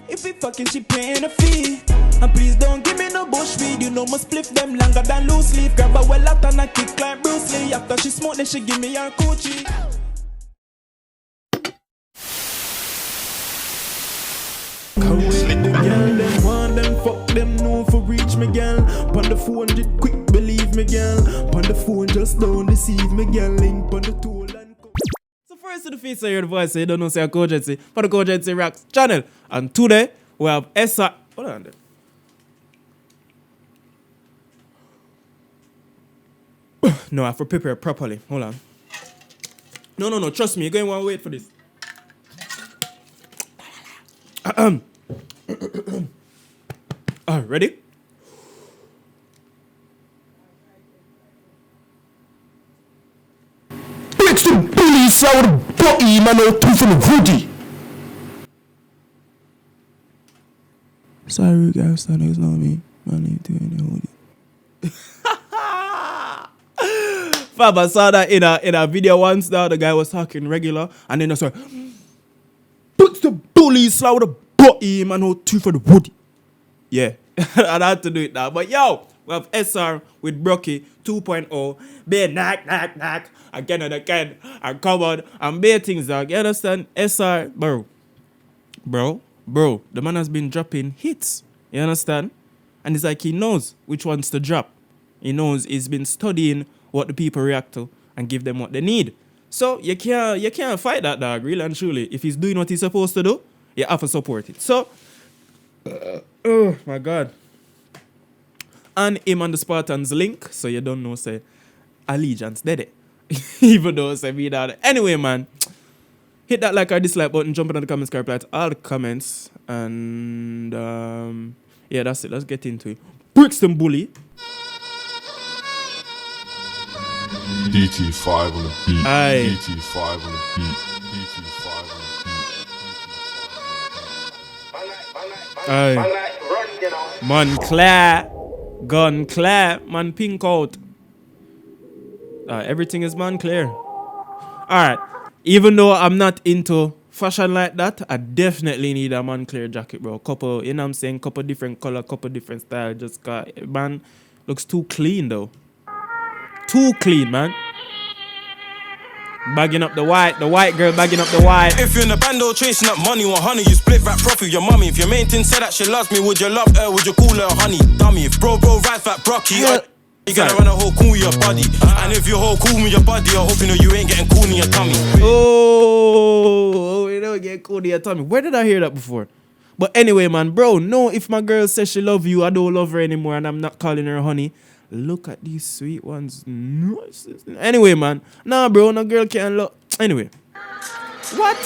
If we fucking, she paying a fee. And please don't give me no bush weed. You know my spliff them longer than loose leaf. Grab a well out and I kick like Bruce Lee. After she smoke, then she give me her coochie. Slip them girl, them want them, fuck them, no for reach me girl. Pon the 400 quick, believe me girl. Pon the phone, just don't deceive me girl. Link pon the tool and so first to the face I hear the voice, so you don't know say a KOGENCY for the KOGENCY Rocks channel. And today we have SR. Hold on there. No, I have to prepare properly. Hold on. No, trust me, you're going to want to wait for this. Ready? Bitch, the police out of Brucky, man, out to the hoodie. Sorry, guys, that is not me. Man, ain't doing the hoodie. Fab, I saw that in a video once. Now the guy was talking regular, and then I saw, "Put the police out of Brucky, man, out to for the hoodie." Yeah, I had to do it now. But yo, we have SR with Brucky 2.0. Be knock, again and again, and covered, and bare things, dog. You understand? SR, bro, the man has been dropping hits. You understand? And it's like he knows which ones to drop. He knows he's been studying what the people react to and give them what they need. So you can't fight that, dog, really and truly. If he's doing what he's supposed to do, you have to support it. So, oh my God. And him and the Spartans link, so you don't know, say, allegiance, did it? Even though, say, me that. Anyway, man, hit that like or dislike button, jump in the comments, reply to all the comments, and yeah, that's it. Let's get into it. Brixton Bully. DT5 on the beat. Aye. DT5 on the beat. DT5 on the beat. Aye. Man clear. Gun clear. Man pink out. Everything is man clear. Alright. Even though I'm not into fashion like that, I definitely need a man clear jacket, bro. Couple, you know what I'm saying? Couple different color, couple different style. Just got, man, looks too clean though. Too clean, man. Bagging up the white girl bagging up the white. If you're in the bando chasing up money, 100, you split that profit with your mummy. If your main thing said that she loves me, would you love her? Would you call her honey? Dummy. If bro rides that Brucky, you gotta run a whole cool with your body. And if you're whole cool with your body, I hope you know you ain't getting cool in your tummy. Oh, you don't get cool in your tummy. Where did I hear that before? But anyway, man, bro, no, if my girl says she love you, I don't love her anymore and I'm not calling her honey. Look at these sweet ones. Anyway, man. Nah, bro, no girl can't look. Anyway. What?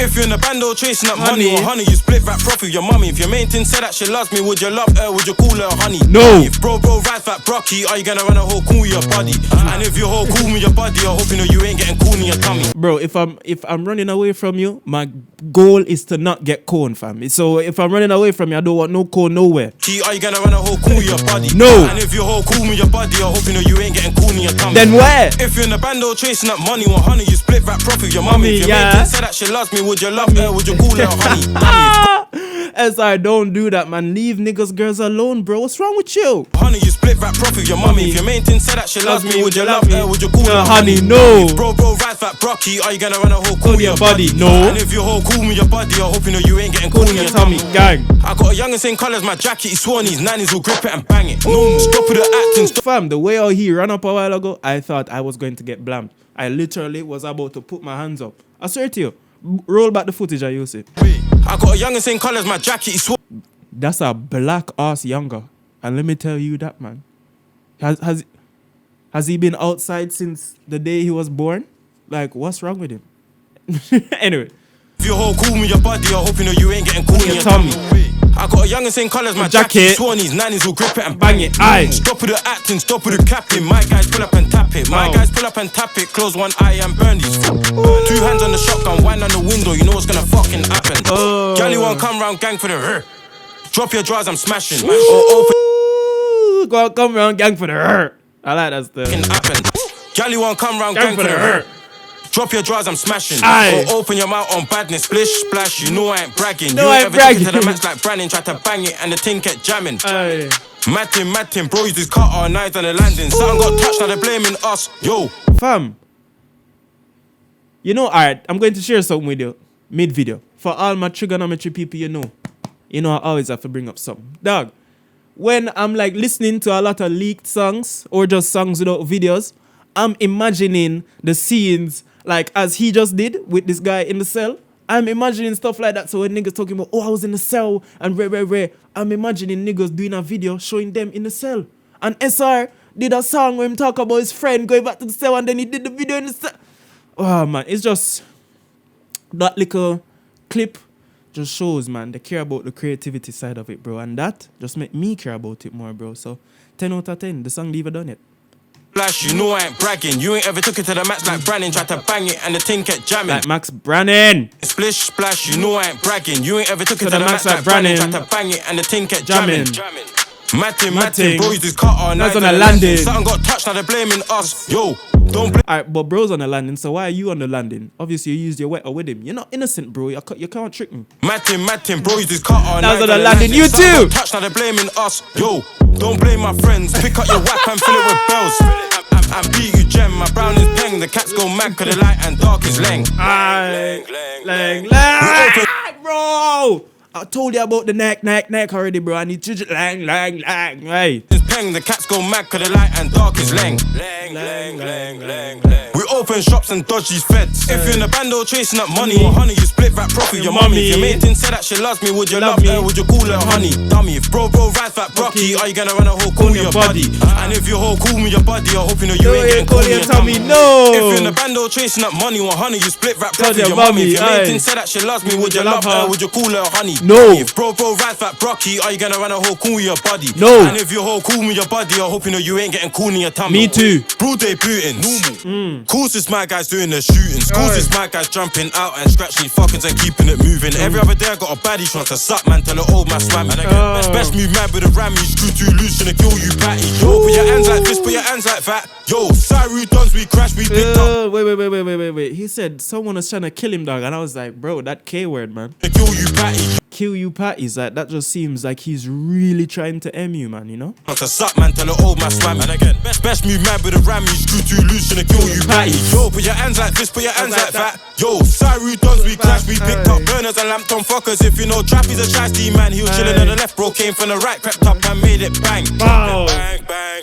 If you're in the bando chasing up money, 100, you split that profit with your mummy. If your main thing said that she loves me, would you love her? Would you call her honey? No. If bro rides that Brucky, are you gonna run a whole cool with your body? And if you're whole cool with your body, I hope you know you ain't getting cool in your tummy. Bro, if I'm running away from you, my goal is to not get cone, fam. So if I'm running away from you, I don't want no cone nowhere. Are you gonna run a whole cool with your body? No. And if you're whole cool with your body, I hope you know you ain't getting cool in your tummy. Then where? If you're in the bando chasing up money, 100, you split that profit with your mummy. If your main thing said that she loves me, would you love her? Would you call her honey? SI, don't do that, man. Leave niggas, girls alone, bro. What's wrong with you? Honey, you split that profit with your mummy. If your main thing said that she loves me, would you love her? Would you call her honey? No. If bro rides that Brucky, are you gonna run a whole cool with your body? No. And if you're whole cool with your body, I hope you know you ain't getting cool in your tummy. Gang. I got a young and same colours, my jacket, he's sworn his nannies will grip it and bang it. No, stop with the acting. Fam, the way he ran up a while ago, I thought I was going to get blamed. I literally was about to put my hands up. I swear to you. Roll back the footage, I use it. I got a young and same colours, my jacket, he's sworn. That's a black ass younger. And let me tell you that, man. Has he been outside since the day he was born? Like, what's wrong with him? Anyway. If you're whole cool with your body, I hope you know you ain't getting cool in your tummy. I got a young and same colours, my jacket. Sworn his nannies will grip it and bang it. Aye. Stop with the acting, stop with the capping. My guys pull up and tap it. My guys pull up and tap it. Close one eye and burn these. 2 hands on the shotgun, wind on the window. You know what's gonna fucking happen. Gally won't come round, gang for the drop your drawers, I'm smashing. Ooh, come round, gang for the I like that stuff. Gally won't come round, gang for the Drop your drawers, I'm smashing. Aye. Or open your mouth on badness, splish, splash. You know I ain't bragging. No, You I ain't ain't ever took it to bragging. the max like Brandon, tried to bang it and the thing kept jamming. Aye. Matting, bro, used his cutter, knives on the landing. Something got touched, now they're blaming us. Yo, Fam. You know, alright, I'm going to share something with you mid-video. For all my trigonometry people, you know I always have to bring up something. Dog, when I'm like listening to a lot of leaked songs or just songs without videos, I'm imagining the scenes like as he just did with this guy in the cell. I'm imagining stuff like that. So when niggas talking about, I was in the cell and rare, I'm imagining niggas doing a video showing them in the cell. And SR did a song where him talk about his friend going back to the cell and then he did the video in the cell. Oh man, it's just that little clip just shows, man, they care about the creativity side of it, bro. And that just make me care about it more, bro. So 10 out of 10, the song never done it. Flash, you know I ain't bragging. You ain't ever took it to the max like Brandon, tried to bang it and the thing kept jamming. Like Max Brannan. Splish, splash, you know I ain't bragging. You ain't ever took it to the max like Brandon, tried to bang it and the thing kept jamming. Matting, bro, used his cutter, That's knives on on the the landing. landing. Something got touched, now they're blaming us. Yo, don't blame. Alright, but bro's on the landing, so why are you on the landing? Obviously, you used your wetter with him. You're not innocent, bro. You can't trick me. Matting, bro, used his cutter, That's knives on the landing. You Something too. got touched, now they're blaming us. Yo, don't blame my friends. Pick up your whack and fill it with bells. I'm beat you, gem. My brown is peng. The cats go mad, cause the light and dark is leng. Lang, bro. I told you about the neck already, bro. I need to lang. Hey. It's peng, the cats go mad, cause the light and dark is leng. We open shops and dodge these feds. If you're in a bando chasing up money or honey, you split that profit with your mummy. If your mate didn't say that she loves me, would you love her? Would you call her honey? Dummy, if bro rides that Brucky, are you gonna run a whole cool with your body? And if you whole cool with your body, I hope you know you ain't getting cool with your tummy. No. If you're in a bando chasing up money or honey, you split that profit with your mummy. If your mate didn't say that she loves me, would you love her? Would you call her honey? No. If bro rides that Brucky, are you gonna run a whole cool with your body? No. And if you whole cool with your body, I hope you know you ain't getting cool in your tummy. Me too. Bro, they booting. Normal. Course this my guys doing the shootings. Course this my guys jumping out and scratching fuckings and keeping it moving. Every other day I got a baddie trying to suck, man, tell the old man swam. And again, best move mad with a rammy. Screw too loose, gonna kill you, patty. Yo, put your hands like this, put your hands like that. Yo, Saru dons, we crash, we picked up. Wait. He said someone was trying to kill him, dog. And I was like, bro, that K word, man. To kill you, patty. Kill you, patties. Like, that just seems like he's really trying to M you, man, you know? Trying to suck, man, tell the old man swam. And again, best move mad with a rammy. Screw too loose, gonna kill you, patty. Yo, put your hands like this, put your hands like that. Yo, Saru dons, we crash, we picked up burners and lamped on fuckers. If you know Trap, he's a shiesty man. He was chilling on the left, bro, came from the right, crept up and made it bang. Bow.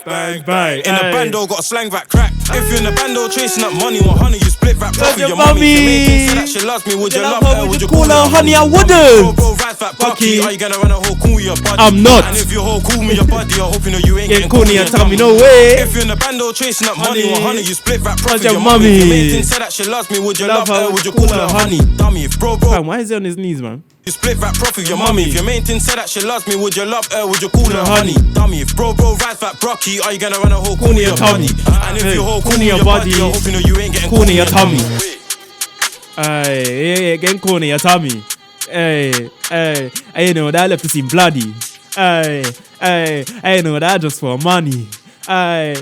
Bang. In the bando, got a slang that crack. If you're in the bando chasing up money or honey, you split that profit your your mummy. If your mate mummy. didn't say that she loves me, would you love her? Would you call her honey? I wouldn't. Bro, rides that Brucky. Are you gonna run a whole cool with your body? I'm not. And if you whole cool with your body, I hope you know you ain't Get getting cool cool in in your your tummy, tummy. no way. If you're in the bando chasing up money or honey, you split that profit your your mummy. If your mummy. mate didn't say that she loves me, would you love her? Would you call her honey? Dummy, if bro. Fam, why is he on his knees, man? You split that profit with your mummy. If your mate didn't say that she loves me, would you love her? Would you call her honey? Dummy, if bro rides that Brucky, are you gonna run a whole cool with your body? And if you whole cool with your body, I hope you know you ain't getting cool in your tummy. Hey, getting cool in your tummy. Hey, you know that left to seem bloody. Hey, you know that just for money. Hey,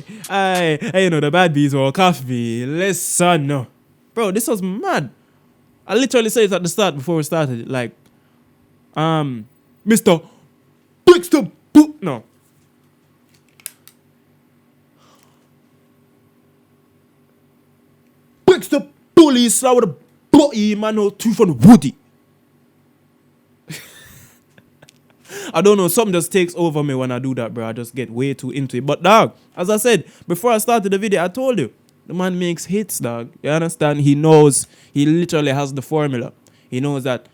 you know the bad bees will cuff me. Listen, no. Bro, this was mad. I literally said it at the start before we started. Like, Mr. Brixton. No. Brixton police out with a bloody man no tooth on woody. I don't know, something just takes over me when I do that, bro. I just get way too into it. But dog, as I said, before I started the video, I told you, the man makes hits, dog. You understand? He knows, he literally has the formula. He knows that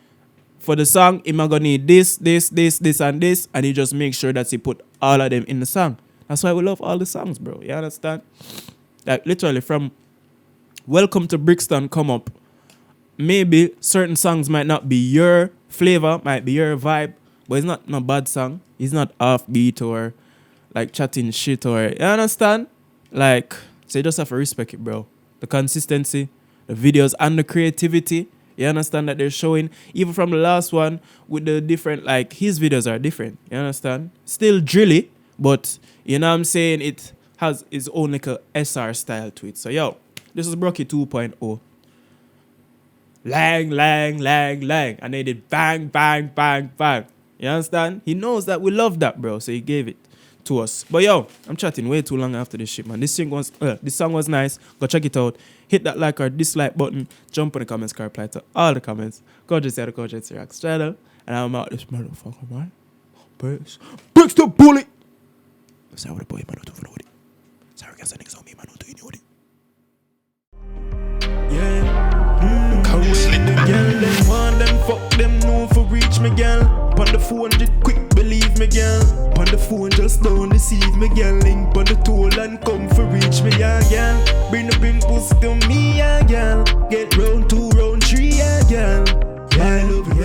for the song, he's gonna need this, and this, and he just makes sure that he put all of them in the song. That's why we love all the songs, bro. You understand? Like, literally, from Welcome to Brixton come up, maybe certain songs might not be your flavor, might be your vibe, but it's not no bad song. It's not offbeat or like chatting shit or, you understand? Like, so you just have to respect it, bro. The consistency, the videos, and the creativity. You understand that they're showing, even from the last one with the different, like, his videos are different. You understand? Still drilly, but you know what I'm saying? It has its own like a SR style to it. So, yo, this is Brucky 2.0. Lang, lang, lang, lang. And they did bang, bang, bang, bang. You understand? He knows that we love that, bro. So he gave it to us. But yo, I'm chatting way too long after this shit, man. This song was nice. Go check it out. Hit that like or dislike button. Jump in the comments, reply to all the comments. KOGENCY at the KOGENCY Reacts channel. And I'm out this motherfucker, man. Peace. Breaks the bullet. Sorry, the boy, man. Don't know it. Sorry, guys, niggas on me, man. Don't know it. Yeah. Girl, them want them, fuck them, no for reach me, girl. Pon the 400 quick, believe me, girl. Pon the phone, just don't deceive me, girl. Link pon the toll and come for reach me, yeah, girl. Bring the big pussy to me, yeah, girl. Get round 2, round 3, yeah, girl. Yeah, I love you,